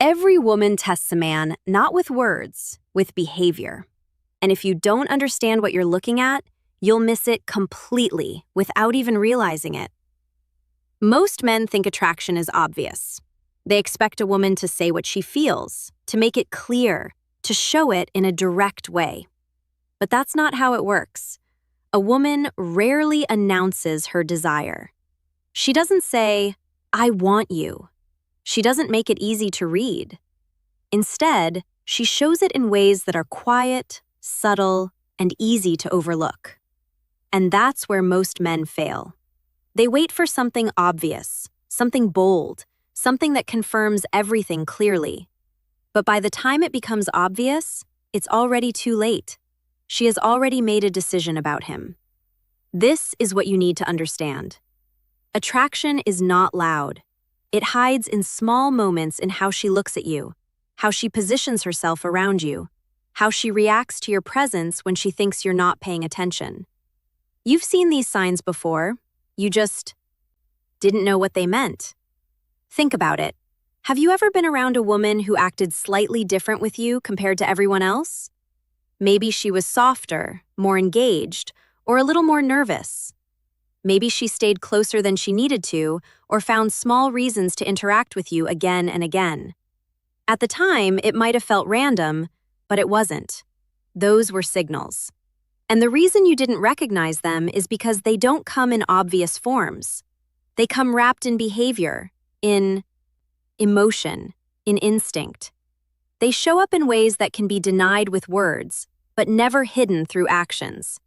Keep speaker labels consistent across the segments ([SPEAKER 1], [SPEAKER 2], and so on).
[SPEAKER 1] Every woman tests a man not with words, with behavior. And if you don't understand what you're looking at, you'll miss it completely without even realizing it. Most men think attraction is obvious. They expect a woman to say what she feels, to make it clear, to show it in a direct way. But that's not how it works. A woman rarely announces her desire. She doesn't say, "I want you." She doesn't make it easy to read. Instead, she shows it in ways that are quiet, subtle, and easy to overlook. And that's where most men fail. They wait for something obvious, something bold, something that confirms everything clearly. But by the time it becomes obvious, it's already too late. She has already made a decision about him. This is what you need to understand. Attraction is not loud. It hides in small moments in how she looks at you, how she positions herself around you, how she reacts to your presence when she thinks you're not paying attention. You've seen these signs before. You just didn't know what they meant. Think about it. Have you ever been around a woman who acted slightly different with you compared to everyone else? Maybe she was softer, more engaged, or a little more nervous. Maybe she stayed closer than she needed to, or found small reasons to interact with you again and again. At the time, it might have felt random, but it wasn't. Those were signals. And the reason you didn't recognize them is because they don't come in obvious forms. They come wrapped in behavior, in emotion, in instinct. They show up in ways that can be denied with words, but never hidden through actions.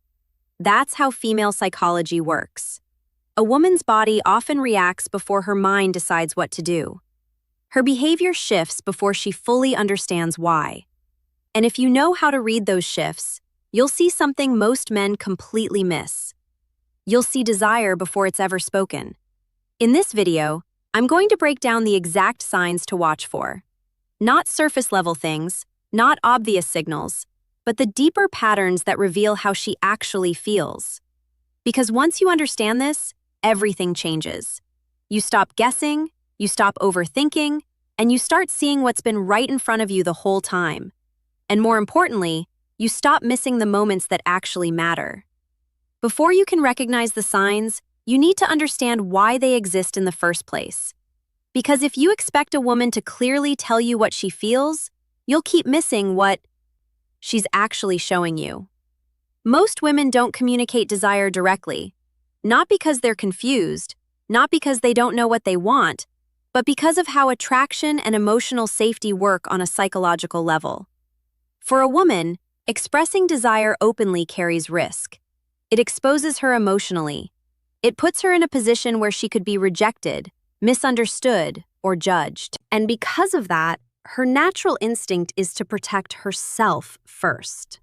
[SPEAKER 1] That's how female psychology works. A woman's body often reacts before her mind decides what to do. Her behavior shifts before she fully understands why. And if you know how to read those shifts, you'll see something most men completely miss. You'll see desire before it's ever spoken. In this video, I'm going to break down the exact signs to watch for. Not surface-level things, not obvious signals, but the deeper patterns that reveal how she actually feels. Because once you understand this, everything changes. You stop guessing, you stop overthinking, and you start seeing what's been right in front of you the whole time. And more importantly, you stop missing the moments that actually matter. Before you can recognize the signs, you need to understand why they exist in the first place. Because if you expect a woman to clearly tell you what she feels, you'll keep missing what she's actually showing you. Most women don't communicate desire directly, not because they're confused, not because they don't know what they want, but because of how attraction and emotional safety work on a psychological level. For a woman, expressing desire openly carries risk. It exposes her emotionally. It puts her in a position where she could be rejected, misunderstood, or judged. And because of that, her natural instinct is to protect herself first.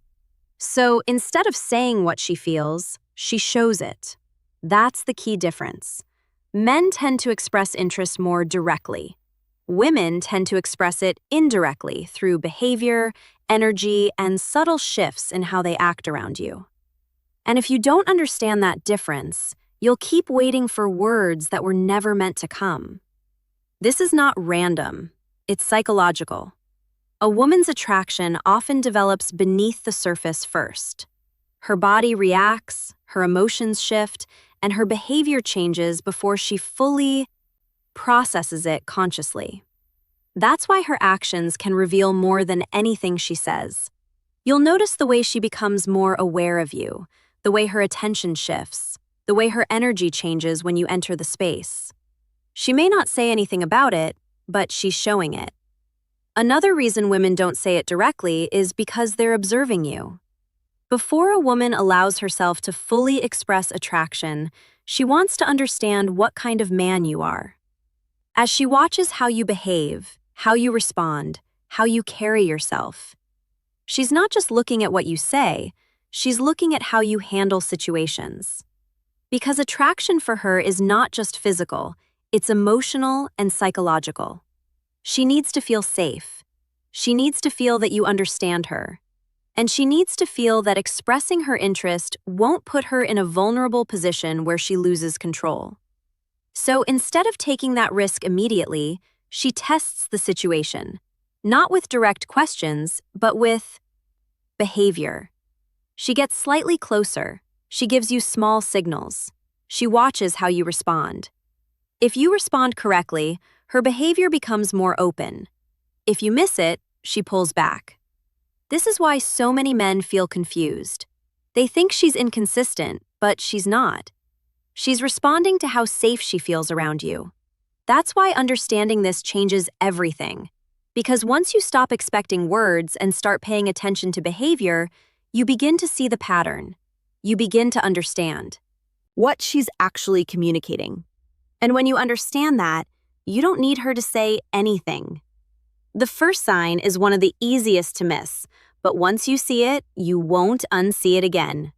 [SPEAKER 1] So instead of saying what she feels, she shows it. That's the key difference. Men tend to express interest more directly. Women tend to express it indirectly through behavior, energy, and subtle shifts in how they act around you. And if you don't understand that difference, you'll keep waiting for words that were never meant to come. This is not random. It's psychological. A woman's attraction often develops beneath the surface first. Her body reacts, her emotions shift, and her behavior changes before she fully processes it consciously. That's why her actions can reveal more than anything she says. You'll notice the way she becomes more aware of you, the way her attention shifts, the way her energy changes when you enter the space. She may not say anything about it, but she's showing it. Another reason women don't say it directly is because they're observing you. Before a woman allows herself to fully express attraction, she wants to understand what kind of man you are. As she watches how you behave, how you respond, how you carry yourself, she's not just looking at what you say, she's looking at how you handle situations. Because attraction for her is not just physical, it's emotional and psychological. She needs to feel safe. She needs to feel that you understand her. And she needs to feel that expressing her interest won't put her in a vulnerable position where she loses control. So instead of taking that risk immediately, She tests the situation, not with direct questions, but with behavior. She gets slightly closer. She gives you small signals. She watches how you respond. If you respond correctly, her behavior becomes more open. If you miss it, she pulls back. This is why so many men feel confused. They think she's inconsistent, but she's not. She's responding to how safe she feels around you. That's why understanding this changes everything. Because once you stop expecting words and start paying attention to behavior, you begin to see the pattern. You begin to understand what she's actually communicating. And when you understand that, you don't need her to say anything. The first sign is one of the easiest to miss, but once you see it, you won't unsee it again.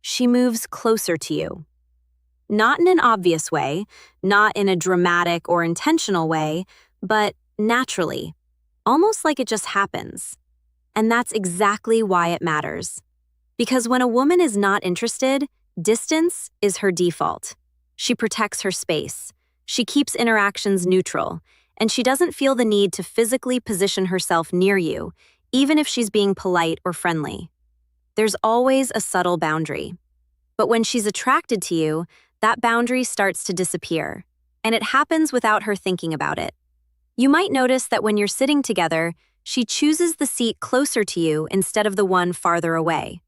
[SPEAKER 1] She moves closer to you. Not in an obvious way, not in a dramatic or intentional way, but naturally, almost like it just happens. And that's exactly why it matters. Because when a woman is not interested, distance is her default. She protects her space. She keeps interactions neutral, and she doesn't feel the need to physically position herself near you, even if she's being polite or friendly. There's always a subtle boundary. But when she's attracted to you, that boundary starts to disappear, and it happens without her thinking about it. You might notice that when you're sitting together, she chooses the seat closer to you instead of the one farther away.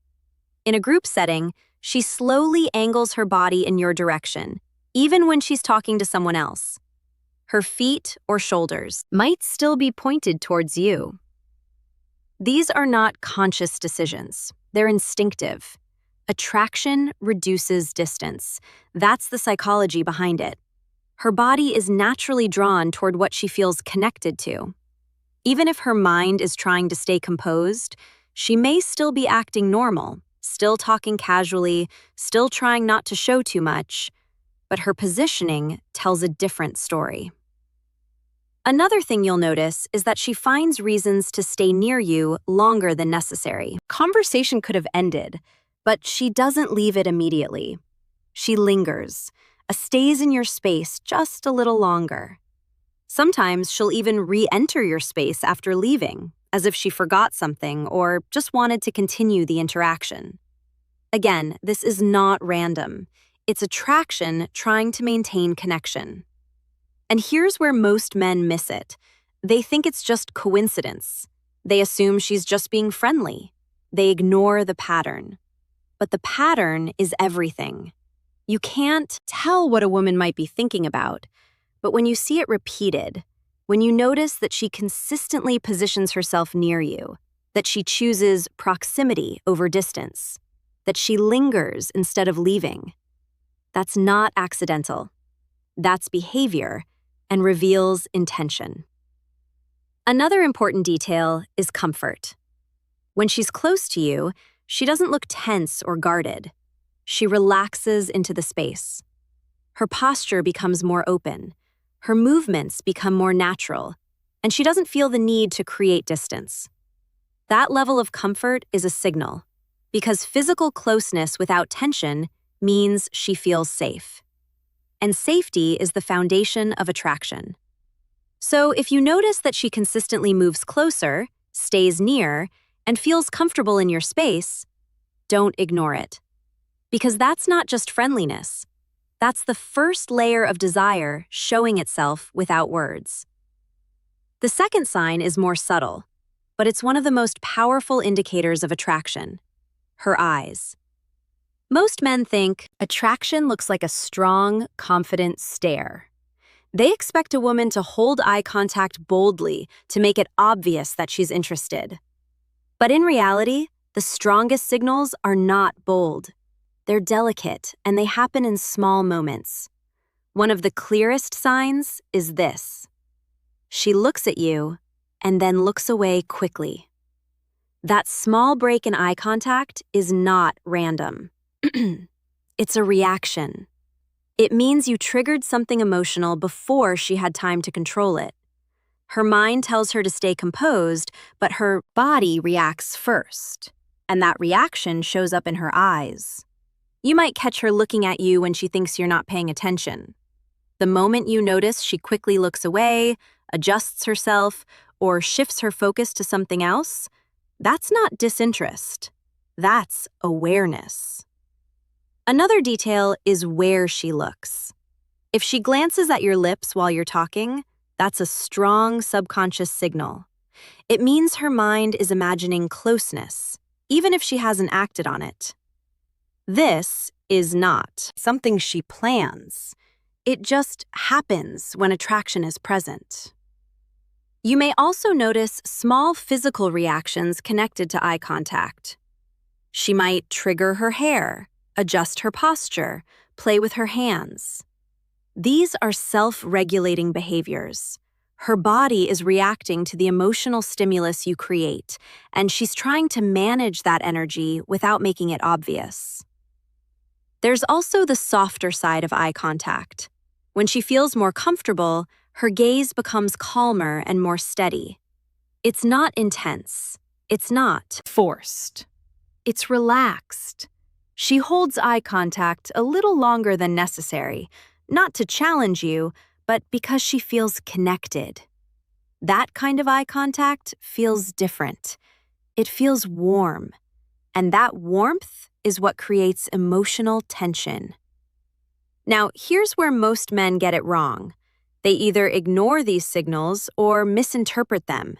[SPEAKER 1] In a group setting, she slowly angles her body in your direction, even when she's talking to someone else. Her feet or shoulders might still be pointed towards you. These are not conscious decisions. They're instinctive. Attraction reduces distance. That's the psychology behind it. Her body is naturally drawn toward what she feels connected to. Even if her mind is trying to stay composed, she may still be acting normal, still talking casually, still trying not to show too much, but her positioning tells a different story. Another thing you'll notice is that she finds reasons to stay near you longer than necessary. Conversation could have ended, but she doesn't leave it immediately. She lingers, stays in your space just a little longer. Sometimes she'll even re-enter your space after leaving, as if she forgot something or just wanted to continue the interaction. Again, this is not random. It's attraction trying to maintain connection. And here's where most men miss it. They think it's just coincidence. They assume she's just being friendly. They ignore the pattern. But the pattern is everything. You can't tell what a woman might be thinking about, but when you see it repeated, when you notice that she consistently positions herself near you, that she chooses proximity over distance, that she lingers instead of leaving, that's not accidental. That's behavior and reveals intention. Another important detail is comfort. When she's close to you, she doesn't look tense or guarded. She relaxes into the space. Her posture becomes more open. Her movements become more natural, and she doesn't feel the need to create distance. That level of comfort is a signal, because physical closeness without tension means she feels safe. And safety is the foundation of attraction. So if you notice that she consistently moves closer, stays near, and feels comfortable in your space, don't ignore it. Because that's not just friendliness. That's the first layer of desire showing itself without words. The second sign is more subtle, but it's one of the most powerful indicators of attraction: her eyes. Most men think attraction looks like a strong, confident stare. They expect a woman to hold eye contact boldly to make it obvious that she's interested. But in reality, the strongest signals are not bold. They're delicate, and they happen in small moments. One of the clearest signs is this. She looks at you and then looks away quickly. That small break in eye contact is not random. It's a reaction. It means you triggered something emotional before she had time to control it. Her mind tells her to stay composed, but her body reacts first, and that reaction shows up in her eyes. You might catch her looking at you when she thinks you're not paying attention. The moment you notice she quickly looks away, adjusts herself, or shifts her focus to something else, that's not disinterest. That's awareness. Another detail is where she looks. If she glances at your lips while you're talking, that's a strong subconscious signal. It means her mind is imagining closeness, even if she hasn't acted on it. This is not something she plans. It just happens when attraction is present. You may also notice small physical reactions connected to eye contact. She might trigger her hair, adjust her posture, play with her hands. These are self-regulating behaviors. Her body is reacting to the emotional stimulus you create, and she's trying to manage that energy without making it obvious. There's also the softer side of eye contact. When she feels more comfortable, her gaze becomes calmer and more steady. It's not intense. It's not forced. It's relaxed. She holds eye contact a little longer than necessary, not to challenge you, but because she feels connected. That kind of eye contact feels different. It feels warm. And that warmth is what creates emotional tension. Now, here's where most men get it wrong. They either ignore these signals or misinterpret them.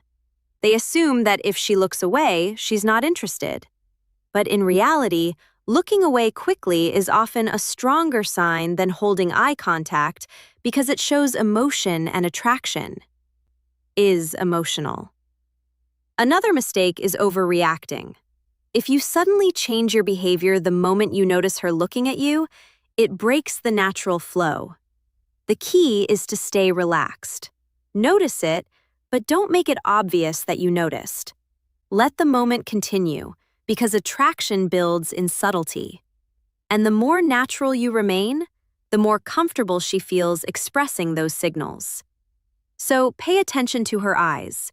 [SPEAKER 1] They assume that if she looks away, she's not interested. But in reality, looking away quickly is often a stronger sign than holding eye contact because it shows emotion and attraction. Is emotional. Another mistake is overreacting. If you suddenly change your behavior the moment you notice her looking at you, it breaks the natural flow. The key is to stay relaxed. Notice it, but don't make it obvious that you noticed. Let the moment continue, because attraction builds in subtlety. And the more natural you remain, the more comfortable she feels expressing those signals. So pay attention to her eyes,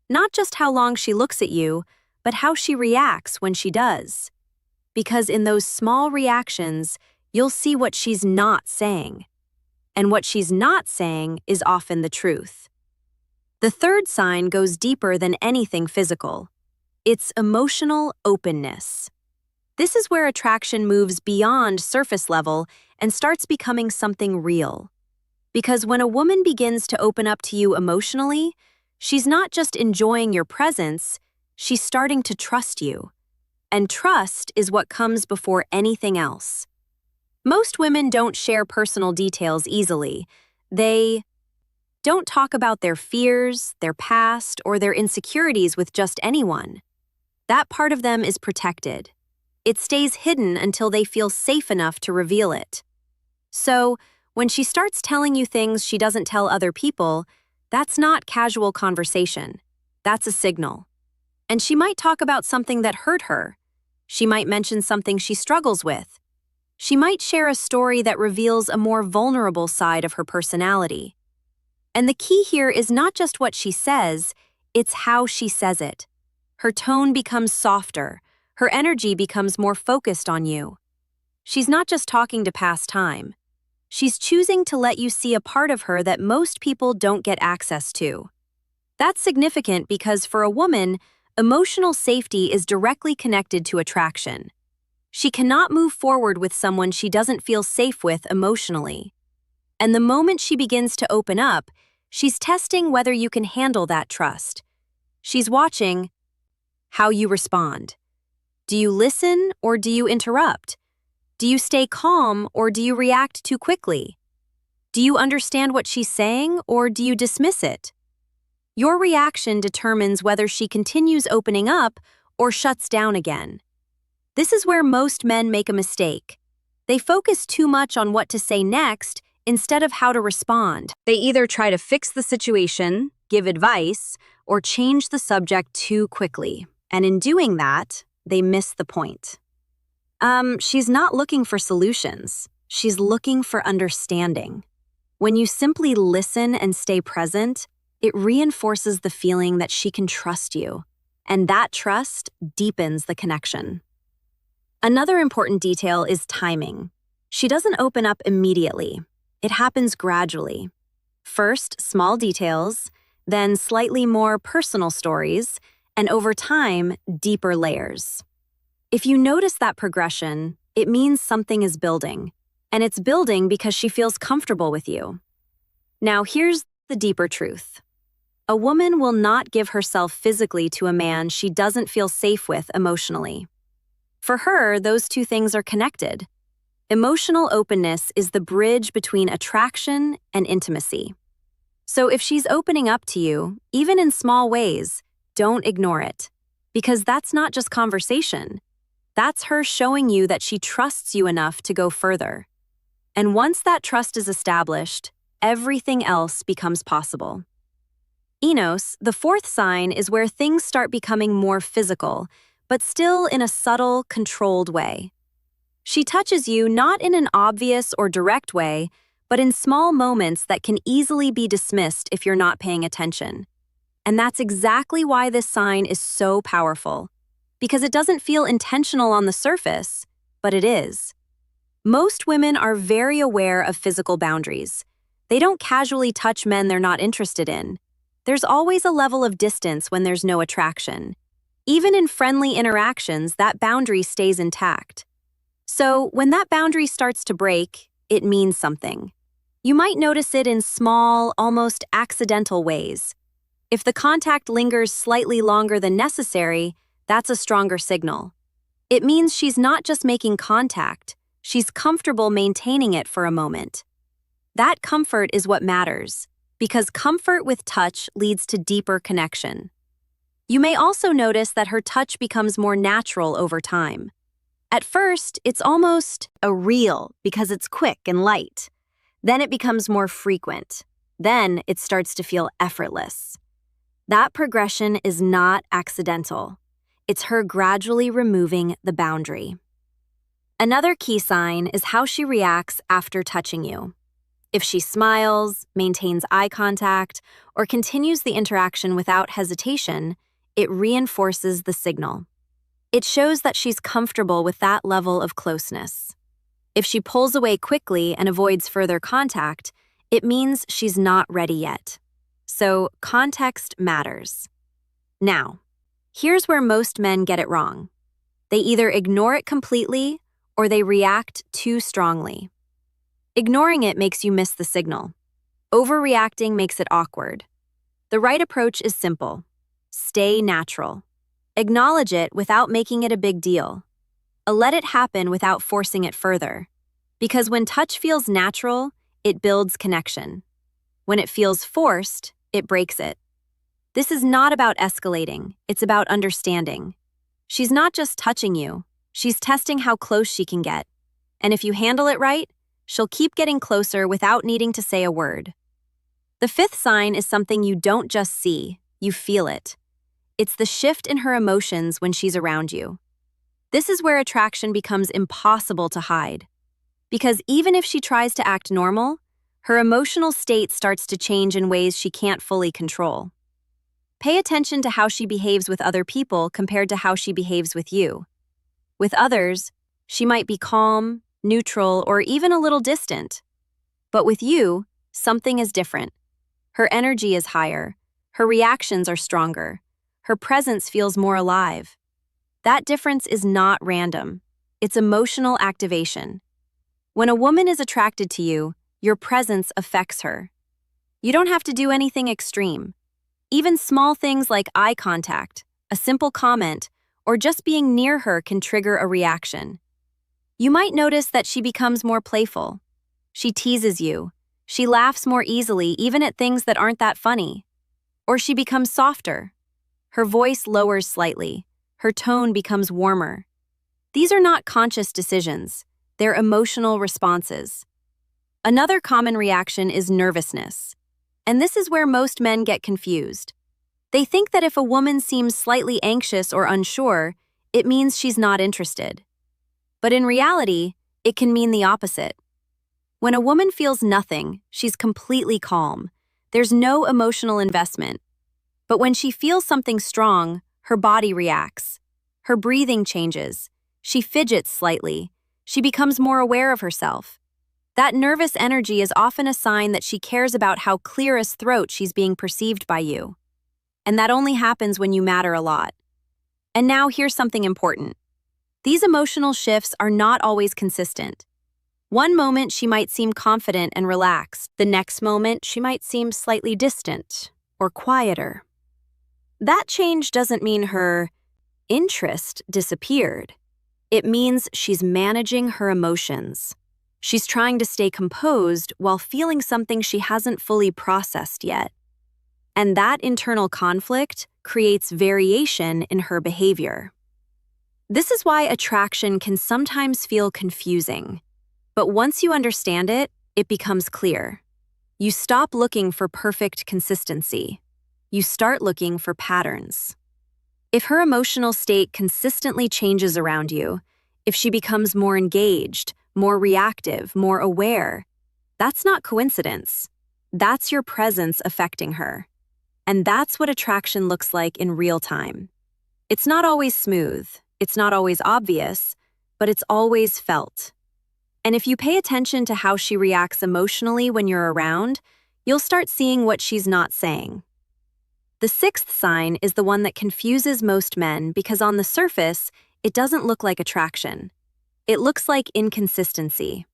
[SPEAKER 1] not just how long she looks at you, but how she reacts when she does. Because in those small reactions, you'll see what she's not saying. And what she's not saying is often the truth. The third sign goes deeper than anything physical. It's emotional openness. This is where attraction moves beyond surface level and starts becoming something real. Because when a woman begins to open up to you emotionally, she's not just enjoying your presence, she's starting to trust you. And trust is what comes before anything else. Most women don't share personal details easily. They don't talk about their fears, their past, or their insecurities with just anyone. That part of them is protected. It stays hidden until they feel safe enough to reveal it. So, when she starts telling you things she doesn't tell other people, that's not casual conversation. That's a signal. And she might talk about something that hurt her. She might mention something she struggles with. She might share a story that reveals a more vulnerable side of her personality. And the key here is not just what she says, it's how she says it. Her tone becomes softer. Her energy becomes more focused on you. She's not just talking to pass time. She's choosing to let you see a part of her that most people don't get access to. That's significant because for a woman, emotional safety is directly connected to attraction. She cannot move forward with someone she doesn't feel safe with emotionally. And the moment she begins to open up, she's testing whether you can handle that trust. She's watching how you respond. Do you listen or do you interrupt? Do you stay calm or do you react too quickly? Do you understand what she's saying or do you dismiss it? Your reaction determines whether she continues opening up or shuts down again. This is where most men make a mistake. They focus too much on what to say next instead of how to respond. They either try to fix the situation, give advice, or change the subject too quickly. And in doing that, they miss the point. She's not looking for solutions. She's looking for understanding. When you simply listen and stay present, it reinforces the feeling that she can trust you, and that trust deepens the connection. Another important detail is timing. She doesn't open up immediately. It happens gradually. First, small details, then slightly more personal stories, and over time, deeper layers. If you notice that progression, it means something is building, and it's building because she feels comfortable with you. Now, here's the deeper truth. A woman will not give herself physically to a man she doesn't feel safe with emotionally. For her, those two things are connected. Emotional openness is the bridge between attraction and intimacy. So if she's opening up to you, even in small ways, don't ignore it. Because that's not just conversation. That's her showing you that she trusts you enough to go further. And once that trust is established, everything else becomes possible. Enos, the fourth sign, is where things start becoming more physical, but still in a subtle, controlled way. She touches you not in an obvious or direct way, but in small moments that can easily be dismissed if you're not paying attention. And that's exactly why this sign is so powerful. Because it doesn't feel intentional on the surface, but it is. Most women are very aware of physical boundaries. They don't casually touch men they're not interested in. There's always a level of distance when there's no attraction. Even in friendly interactions, that boundary stays intact. So, when that boundary starts to break, it means something. You might notice it in small, almost accidental ways. If the contact lingers slightly longer than necessary, that's a stronger signal. It means she's not just making contact, she's comfortable maintaining it for a moment. That comfort is what matters, because comfort with touch leads to deeper connection. You may also notice that her touch becomes more natural over time. At first, it's almost a reel because it's quick and light. Then it becomes more frequent. Then it starts to feel effortless. That progression is not accidental. It's her gradually removing the boundary. Another key sign is how she reacts after touching you. If she smiles, maintains eye contact, or continues the interaction without hesitation, it reinforces the signal. It shows that she's comfortable with that level of closeness. If she pulls away quickly and avoids further contact, it means she's not ready yet. So, context matters. Now, here's where most men get it wrong. They either ignore it completely or they react too strongly. Ignoring it makes you miss the signal. Overreacting makes it awkward. The right approach is simple. Stay natural. Acknowledge it without making it a big deal. Let it happen without forcing it further. Because when touch feels natural, it builds connection. When it feels forced, it breaks it. This is not about escalating, it's about understanding. She's not just touching you, she's testing how close she can get. And if you handle it right, she'll keep getting closer without needing to say a word. The fifth sign is something you don't just see, you feel it. It's the shift in her emotions when she's around you. This is where attraction becomes impossible to hide. Because even if she tries to act normal, her emotional state starts to change in ways she can't fully control. Pay attention to how she behaves with other people compared to how she behaves with you. With others, she might be calm, neutral, or even a little distant. But with you, something is different. Her energy is higher. Her reactions are stronger. Her presence feels more alive. That difference is not random. It's emotional activation. When a woman is attracted to you, your presence affects her. You don't have to do anything extreme. Even small things like eye contact, a simple comment, or just being near her can trigger a reaction. You might notice that she becomes more playful. She teases you. She laughs more easily even at things that aren't that funny. Or she becomes softer. Her voice lowers slightly. Her tone becomes warmer. These are not conscious decisions. They're emotional responses. Another common reaction is nervousness. And this is where most men get confused. They think that if a woman seems slightly anxious or unsure, it means she's not interested. But in reality, it can mean the opposite. When a woman feels nothing, she's completely calm. There's no emotional investment. But when she feels something strong, her body reacts. Her breathing changes. She fidgets slightly. She becomes more aware of herself. That nervous energy is often a sign that she cares about how clear as throat she's being perceived by you. And that only happens when you matter a lot. And now here's something important. These emotional shifts are not always consistent. One moment she might seem confident and relaxed. The next moment she might seem slightly distant or quieter. That change doesn't mean her interest disappeared. It means she's managing her emotions. She's trying to stay composed while feeling something she hasn't fully processed yet. And that internal conflict creates variation in her behavior. This is why attraction can sometimes feel confusing. But once you understand it, it becomes clear. You stop looking for perfect consistency. You start looking for patterns. If her emotional state consistently changes around you, if she becomes more engaged, more reactive, more aware, that's not coincidence. That's your presence affecting her. And that's what attraction looks like in real time. It's not always smooth, it's not always obvious, but it's always felt. And if you pay attention to how she reacts emotionally when you're around, you'll start seeing what she's not saying. The sixth sign is the one that confuses most men because on the surface, it doesn't look like attraction. It looks like inconsistency.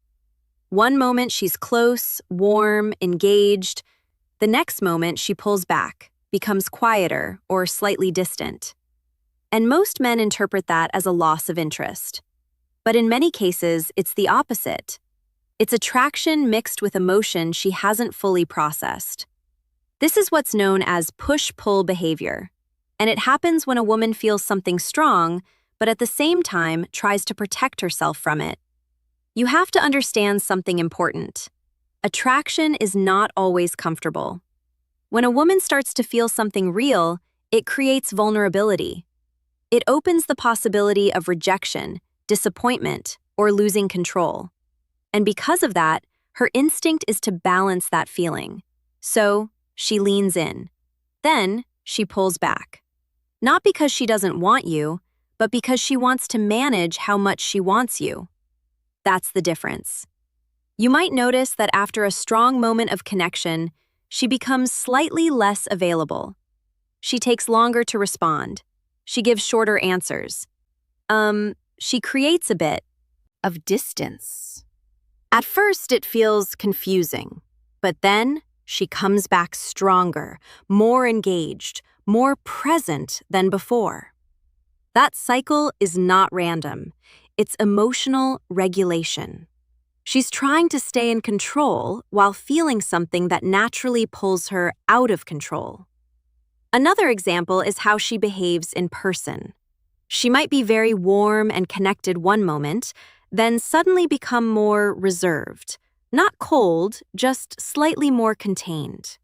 [SPEAKER 1] One moment she's close, warm, engaged. The next moment she pulls back, becomes quieter or slightly distant. And most men interpret that as a loss of interest. But in many cases, it's the opposite. It's attraction mixed with emotion she hasn't fully processed. This is what's known as push-pull behavior, and it happens when a woman feels something strong, but at the same time tries to protect herself from it. You have to understand something important. Attraction is not always comfortable. When a woman starts to feel something real, it creates vulnerability. It opens the possibility of rejection, disappointment, or losing control. And because of that, her instinct is to balance that feeling. So, she leans in. Then, she pulls back. Not because she doesn't want you, but because she wants to manage how much she wants you. That's the difference. You might notice that after a strong moment of connection, she becomes slightly less available. She takes longer to respond. She gives shorter answers. She creates a bit of distance. At first, it feels confusing, but then she comes back stronger, more engaged, more present than before. That cycle is not random. It's emotional regulation. She's trying to stay in control while feeling something that naturally pulls her out of control. Another example is how she behaves in person. She might be very warm and connected one moment, then suddenly become more reserved. Not cold, just slightly more contained.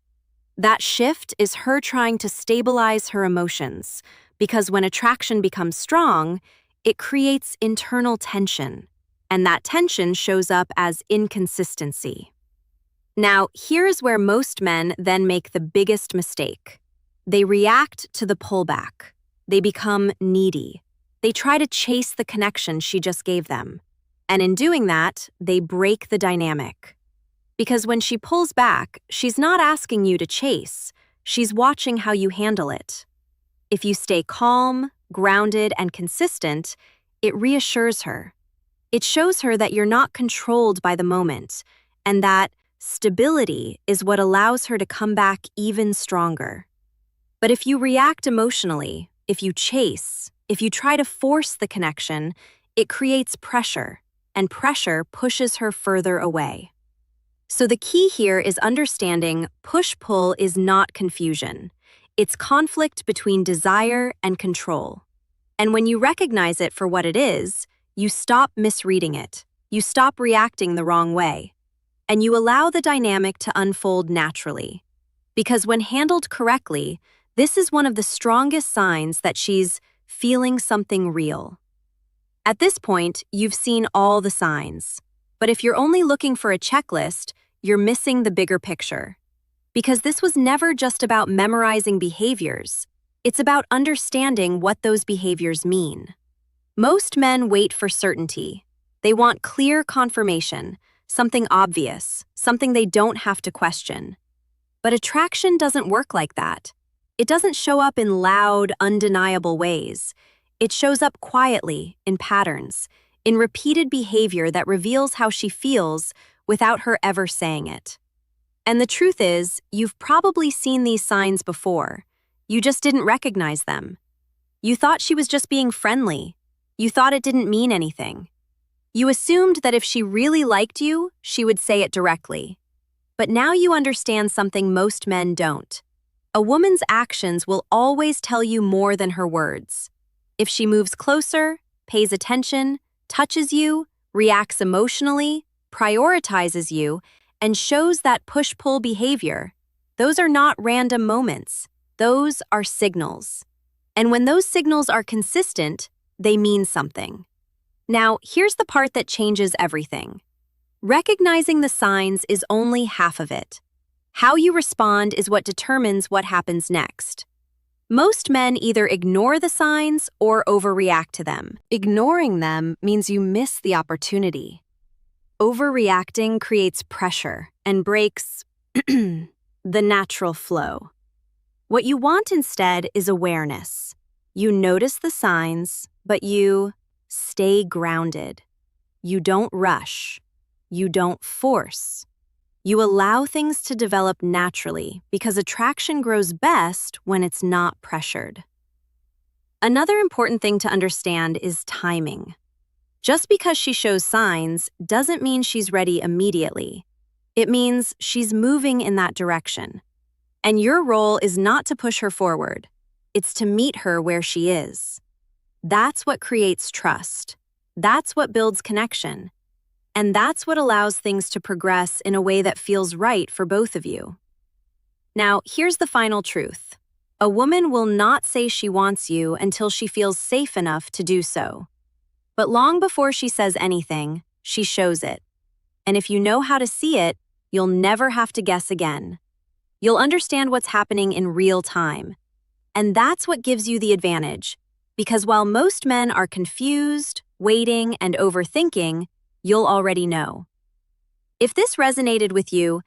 [SPEAKER 1] That shift is her trying to stabilize her emotions, because when attraction becomes strong, it creates internal tension, and that tension shows up as inconsistency. Now, here is where most men then make the biggest mistake. They react to the pullback. They become needy. They try to chase the connection she just gave them. And in doing that, they break the dynamic. Because when she pulls back, she's not asking you to chase. She's watching how you handle it. If you stay calm, grounded, and consistent, it reassures her. It shows her that you're not controlled by the moment, and that stability is what allows her to come back even stronger. But if you react emotionally, if you chase, if you try to force the connection, it creates pressure, and pressure pushes her further away. So the key here is understanding push-pull is not confusion. It's conflict between desire and control. And when you recognize it for what it is, you stop misreading it. You stop reacting the wrong way. And you allow the dynamic to unfold naturally. Because when handled correctly, this is one of the strongest signs that she's feeling something real. At this point, you've seen all the signs. But if you're only looking for a checklist, you're missing the bigger picture. Because this was never just about memorizing behaviors. It's about understanding what those behaviors mean. Most men wait for certainty. They want clear confirmation, something obvious, something they don't have to question. But attraction doesn't work like that. It doesn't show up in loud, undeniable ways. It shows up quietly, in patterns, in repeated behavior that reveals how she feels without her ever saying it. And the truth is, you've probably seen these signs before. You just didn't recognize them. You thought she was just being friendly. You thought it didn't mean anything. You assumed that if she really liked you, she would say it directly. But now you understand something most men don't. A woman's actions will always tell you more than her words. If she moves closer, pays attention, touches you, reacts emotionally, prioritizes you, and shows that push-pull behavior, those are not random moments. Those are signals. And when those signals are consistent, they mean something. Now, here's the part that changes everything. Recognizing the signs is only half of it. How you respond is what determines what happens next. Most men either ignore the signs or overreact to them. Ignoring them means you miss the opportunity. Overreacting creates pressure and breaks the natural flow. What you want instead is awareness. You notice the signs, but you stay grounded. You don't rush. You don't force. You allow things to develop naturally because attraction grows best when it's not pressured. Another important thing to understand is timing. Just because she shows signs doesn't mean she's ready immediately. It means she's moving in that direction. And your role is not to push her forward. It's to meet her where she is. That's what creates trust. That's what builds connection. And that's what allows things to progress in a way that feels right for both of you. Now, here's the final truth. A woman will not say she wants you until she feels safe enough to do so. But long before she says anything, she shows it. And if you know how to see it, you'll never have to guess again. You'll understand what's happening in real time. And that's what gives you the advantage. Because while most men are confused, waiting, and overthinking, you'll already know. If this resonated with you,